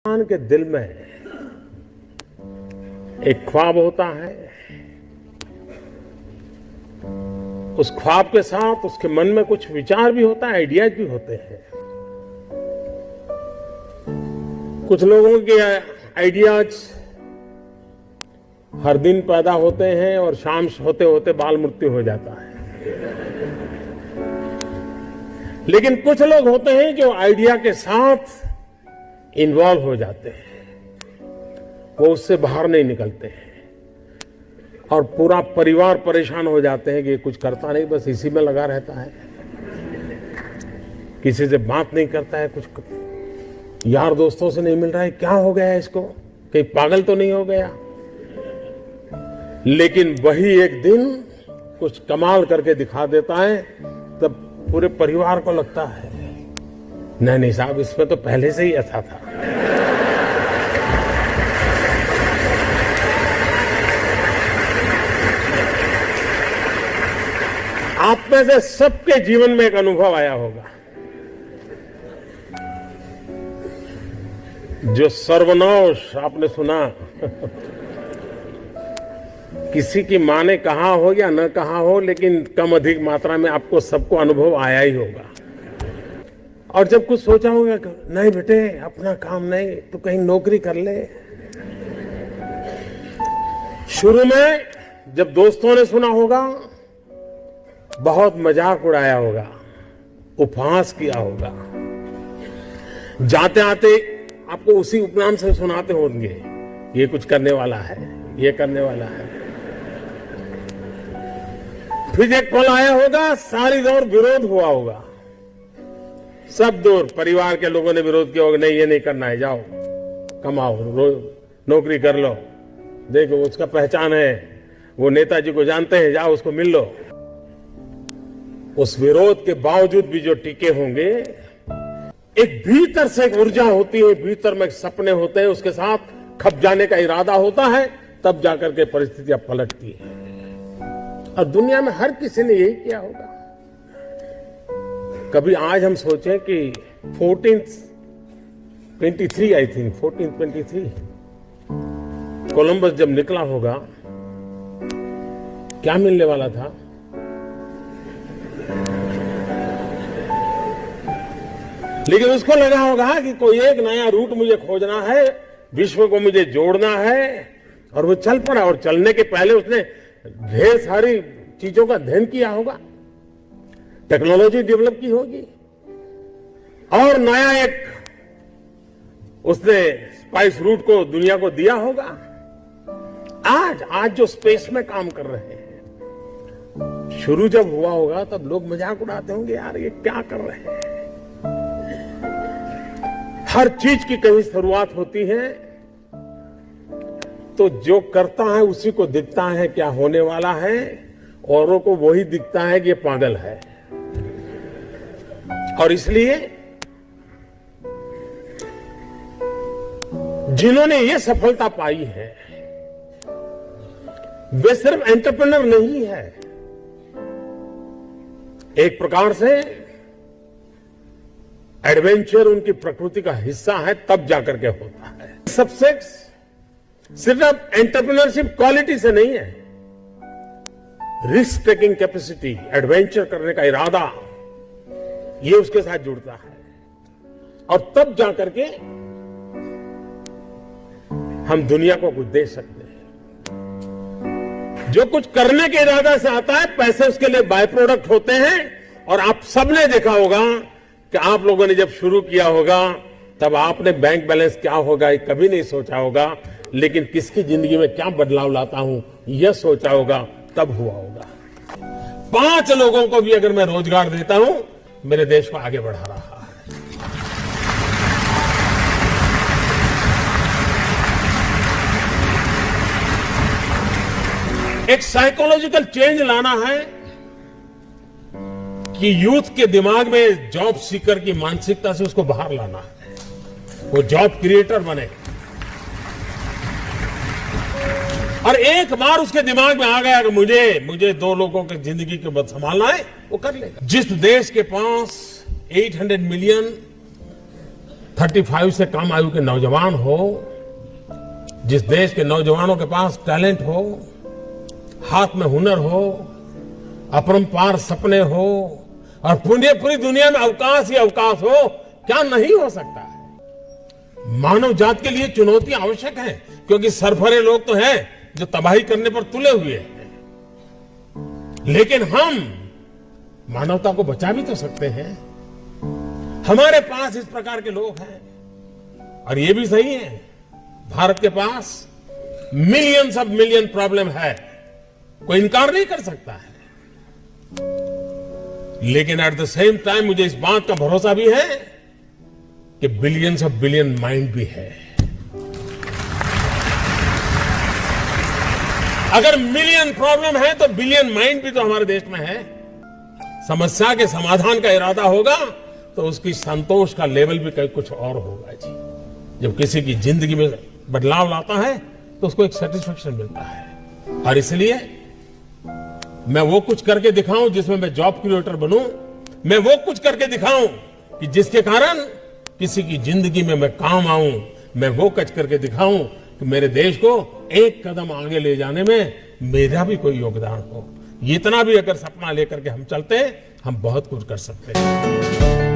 इंसान के दिल में एक ख्वाब होता है। उस ख्वाब के साथ उसके मन में कुछ विचार भी होता है, आइडियाज भी होते हैं। कुछ लोगों के आइडियाज हर दिन पैदा होते हैं और शाम होते होते बाल मृत्यु हो जाता है। लेकिन कुछ लोग होते हैं जो आइडिया के साथ इन्वॉल्व हो जाते हैं, वो उससे बाहर नहीं निकलते हैं और पूरा परिवार परेशान हो जाते हैं कि ये कुछ करता नहीं, बस इसी में लगा रहता है, किसी से बात नहीं करता है, कुछ यार दोस्तों से नहीं मिल रहा है, क्या हो गया है इसको, कहीं पागल तो नहीं हो गया। लेकिन वही एक दिन कुछ कमाल करके दिखा देता है, तब पूरे परिवार को लगता है नहीं साहब, इसमें तो पहले से ही ऐसा था। आप में से सबके जीवन में एक अनुभव आया होगा जो सर्वनाश आपने सुना। किसी की मां ने कहा हो या न कहा हो, लेकिन कम अधिक मात्रा में आपको सबको अनुभव आया ही होगा। और जब कुछ सोचा होगा, नहीं बेटे अपना काम नहीं, तो कहीं नौकरी कर ले। शुरू में जब दोस्तों ने सुना होगा, बहुत मजाक उड़ाया होगा, उपहास किया होगा, जाते आते आपको उसी उपनाम से सुनाते होंगे, ये कुछ करने वाला है, ये करने वाला है। फिर एक पल आया होगा, सारी दौर विरोध हुआ होगा, सब दूर परिवार के लोगों ने विरोध किया होगा, नहीं ये नहीं करना है, जाओ कमाओ, नौकरी कर लो, देखो उसका पहचान है, वो नेताजी को जानते हैं, जाओ उसको मिल लो। उस विरोध के बावजूद भी जो टिके होंगे, एक भीतर से एक ऊर्जा होती है, भीतर में सपने होते हैं, उसके साथ खप जाने का इरादा होता है, तब जाकर के परिस्थितियां पलटती है। और दुनिया में हर किसी ने यही किया होगा। कभी आज हम सोचें कि 1423 आई थिंक 1423 कोलंबस जब निकला होगा, क्या मिलने वाला था? लेकिन उसको लगा होगा कि कोई एक नया रूट मुझे खोजना है, विश्व को मुझे जोड़ना है, और वो चल पड़ा। और चलने के पहले उसने ढेर सारी चीजों का अध्ययन किया होगा, टेक्नोलॉजी डेवलप की होगी, और नया एक उसने स्पाइस रूट को दुनिया को दिया होगा। आज जो स्पेस में काम कर रहे हैं, शुरू जब हुआ होगा तब लोग मजाक उड़ाते होंगे, यार ये क्या कर रहे हैं। हर चीज की कहीं शुरुआत होती है, तो जो करता है उसी को दिखता है क्या होने वाला है, औरों को वही दिखता है कि ये पागल है। और इसलिए जिन्होंने ये सफलता पाई है, वे सिर्फ एंटरप्रेन्योर नहीं है, एक प्रकार से एडवेंचर उनकी प्रकृति का हिस्सा है, तब जाकर के होता है। सक्सेस सिर्फ एंटरप्रेन्योरशिप क्वालिटी से नहीं है, रिस्क टेकिंग कैपेसिटी, एडवेंचर करने का इरादा, ये उसके साथ जुड़ता है। और तब जाकर के हम दुनिया को कुछ दे सकते हैं। जो कुछ करने के इरादा से आता है, पैसे उसके लिए बाय प्रोडक्ट होते हैं। और आप सबने देखा होगा कि आप लोगों ने जब शुरू किया होगा, तब आपने बैंक बैलेंस क्या होगा ये कभी नहीं सोचा होगा, लेकिन किसकी जिंदगी में क्या बदलाव लाता हूं यह सोचा होगा, तब हुआ होगा। 5 लोगों को भी अगर मैं रोजगार देता हूं, मेरे देश को आगे बढ़ा रहा है। एक साइकोलॉजिकल चेंज लाना है कि यूथ के दिमाग में जॉब सीकर की मानसिकता से उसको बाहर लाना है, वो जॉब क्रिएटर बने। और एक बार उसके दिमाग में आ गया कि मुझे 2 लोगों की जिंदगी को बस संभालना है, वो कर लेगा। जिस देश के पास 800 मिलियन 35 से कम आयु के नौजवान हो, जिस देश के नौजवानों के पास टैलेंट हो, हाथ में हुनर हो, अपरंपार सपने हो और पूरी दुनिया में अवकाश ही अवकाश हो, क्या नहीं हो सकता है। मानव जात के लिए चुनौतियां आवश्यक हैं, क्योंकि सरफरे लोग तो हैं जो तबाही करने पर तुले हुए हैं, लेकिन हम मानवता को बचा भी तो सकते हैं। हमारे पास इस प्रकार के लोग हैं और ये भी सही है, भारत के पास मिलियंस ऑफ मिलियन प्रॉब्लम है, कोई इनकार नहीं कर सकता है। लेकिन एट द सेम टाइम मुझे इस बात का भरोसा भी है कि बिलियंस ऑफ बिलियन माइंड भी है। अगर मिलियन प्रॉब्लम है तो बिलियन माइंड भी तो हमारे देश में है। समस्या के समाधान का इरादा होगा तो उसकी संतोष का लेवल भी कहीं कुछ और होगा जी। जब किसी की जिंदगी में बदलाव लाता है तो उसको एक सेटिस्फेक्शन मिलता है, और इसलिए मैं वो कुछ करके दिखाऊं जिसमें मैं जॉब क्रिएटर बनूं, मैं वो कुछ करके दिखाऊं कि जिसके कारण किसी की जिंदगी में मैं काम आऊं, मैं वो कुछ करके दिखाऊं कि मेरे देश को एक कदम आगे ले जाने में मेरा भी कोई योगदान हो। इतना भी अगर सपना लेकर के हम चलते हैं, हम बहुत कुछ कर सकते हैं।